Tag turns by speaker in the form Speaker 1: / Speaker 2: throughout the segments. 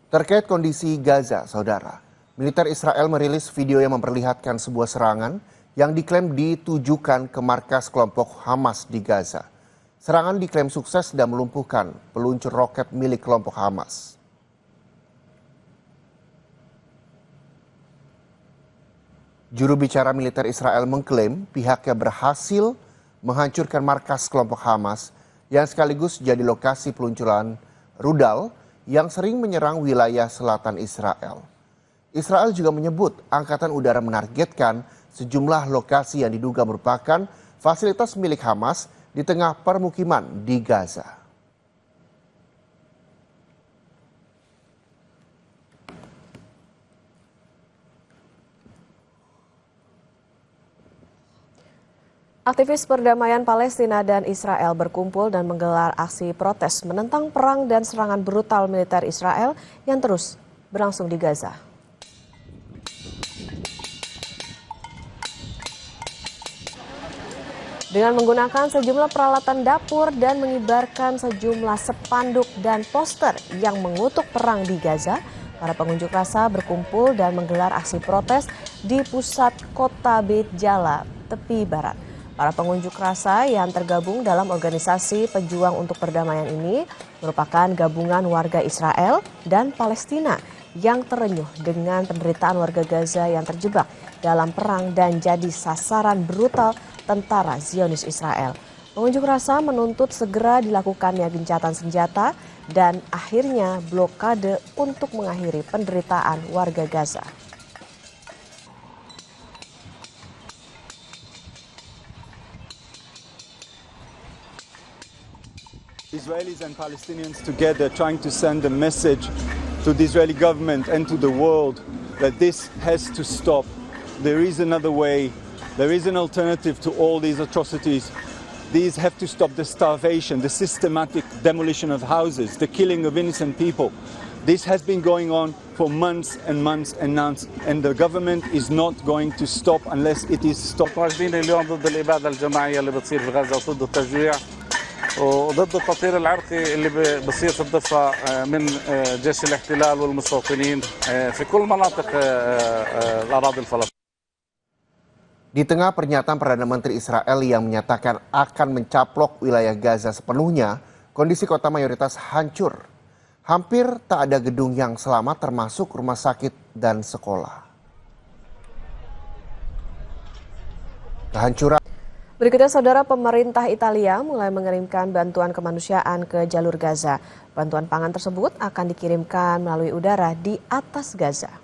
Speaker 1: Terkait kondisi Gaza, saudara, militer Israel merilis video yang memperlihatkan sebuah serangan yang diklaim ditujukan ke markas kelompok Hamas di Gaza. Serangan diklaim sukses dan melumpuhkan peluncur roket milik kelompok Hamas. Juru bicara militer Israel mengklaim pihaknya berhasil menghancurkan markas kelompok Hamas yang sekaligus jadi lokasi peluncuran rudal yang sering menyerang wilayah selatan Israel. Israel juga menyebut Angkatan Udara menargetkan sejumlah lokasi yang diduga merupakan fasilitas milik Hamas di tengah permukiman di Gaza.
Speaker 2: Aktivis perdamaian Palestina dan Israel berkumpul dan menggelar aksi protes menentang perang dan serangan brutal militer Israel yang terus berlangsung di Gaza. Dengan menggunakan sejumlah peralatan dapur dan mengibarkan sejumlah spanduk dan poster yang mengutuk perang di Gaza, para pengunjuk rasa berkumpul dan menggelar aksi protes di pusat kota Beit Jala, tepi barat. Para pengunjuk rasa yang tergabung dalam organisasi pejuang untuk perdamaian ini merupakan gabungan warga Israel dan Palestina yang terenyuh dengan penderitaan warga Gaza yang terjebak dalam perang dan jadi sasaran brutal tentara Zionis Israel. Pengunjuk rasa menuntut segera dilakukannya gencatan senjata dan akhirnya blokade untuk mengakhiri penderitaan warga Gaza.
Speaker 3: Israelis and Palestinians together trying to send a message to the Israeli government and to the world that this has to stop. There is another way. There is an alternative to all these atrocities. These have to stop the starvation, the systematic demolition of houses, the killing of innocent people. This has been going on for months and months and months, and the government is not going to stop unless it is stopped.
Speaker 4: متواجدين اليوم ضد الإبادة الجماعية اللي بتصير في غزة وضد التجويع وضد التطهير العرقي اللي بصير في الضفة من جيش الاحتلال والمستوطنين في كل مناطق الأراضي الفلسطينية.
Speaker 1: Di tengah pernyataan Perdana Menteri Israel yang menyatakan akan mencaplok wilayah Gaza sepenuhnya, kondisi kota mayoritas hancur. Hampir tak ada gedung yang selamat termasuk rumah sakit dan sekolah. Kehancuran.
Speaker 2: Berikutnya, saudara, pemerintah Italia mulai mengirimkan bantuan kemanusiaan ke jalur Gaza. Bantuan pangan tersebut akan dikirimkan melalui udara di atas Gaza.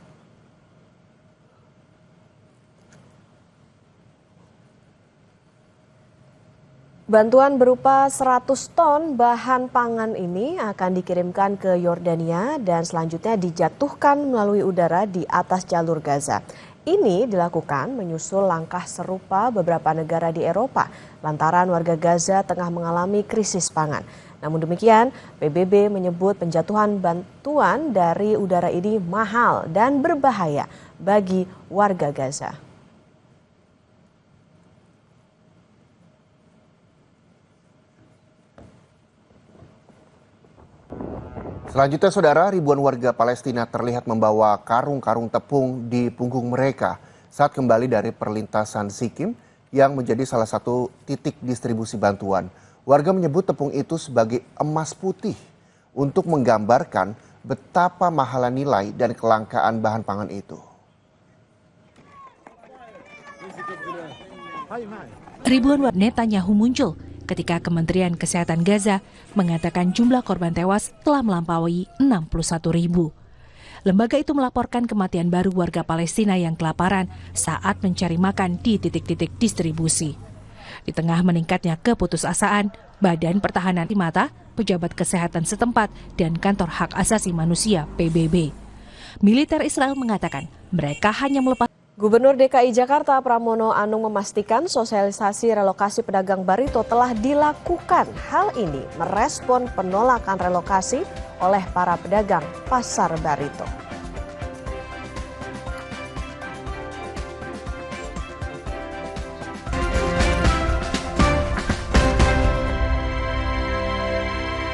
Speaker 2: Bantuan berupa 100 ton bahan pangan ini akan dikirimkan ke Yordania dan selanjutnya dijatuhkan melalui udara di atas jalur Gaza. Ini dilakukan menyusul langkah serupa beberapa negara di Eropa lantaran warga Gaza tengah mengalami krisis pangan. Namun demikian, PBB menyebut penjatuhan bantuan dari udara ini mahal dan berbahaya bagi warga Gaza.
Speaker 1: Selanjutnya, saudara, ribuan warga Palestina terlihat membawa karung-karung tepung di punggung mereka saat kembali dari perlintasan Sikim yang menjadi salah satu titik distribusi bantuan. Warga menyebut tepung itu sebagai emas putih untuk menggambarkan betapa mahalnya nilai dan kelangkaan bahan pangan itu.
Speaker 5: Ribuan warga Netanyahu muncul ketika Kementerian Kesehatan Gaza mengatakan jumlah korban tewas telah melampaui 61.000. Lembaga itu melaporkan kematian baru warga Palestina yang kelaparan saat mencari makan di titik-titik distribusi. Di tengah meningkatnya keputusasaan, Badan Pertahanan Mata, pejabat kesehatan setempat, dan Kantor Hak Asasi Manusia (PBB). Militer Israel mengatakan mereka hanya melepas.
Speaker 2: Gubernur DKI Jakarta Pramono Anung memastikan sosialisasi relokasi pedagang Barito telah dilakukan. Hal ini merespon penolakan relokasi oleh para pedagang pasar Barito.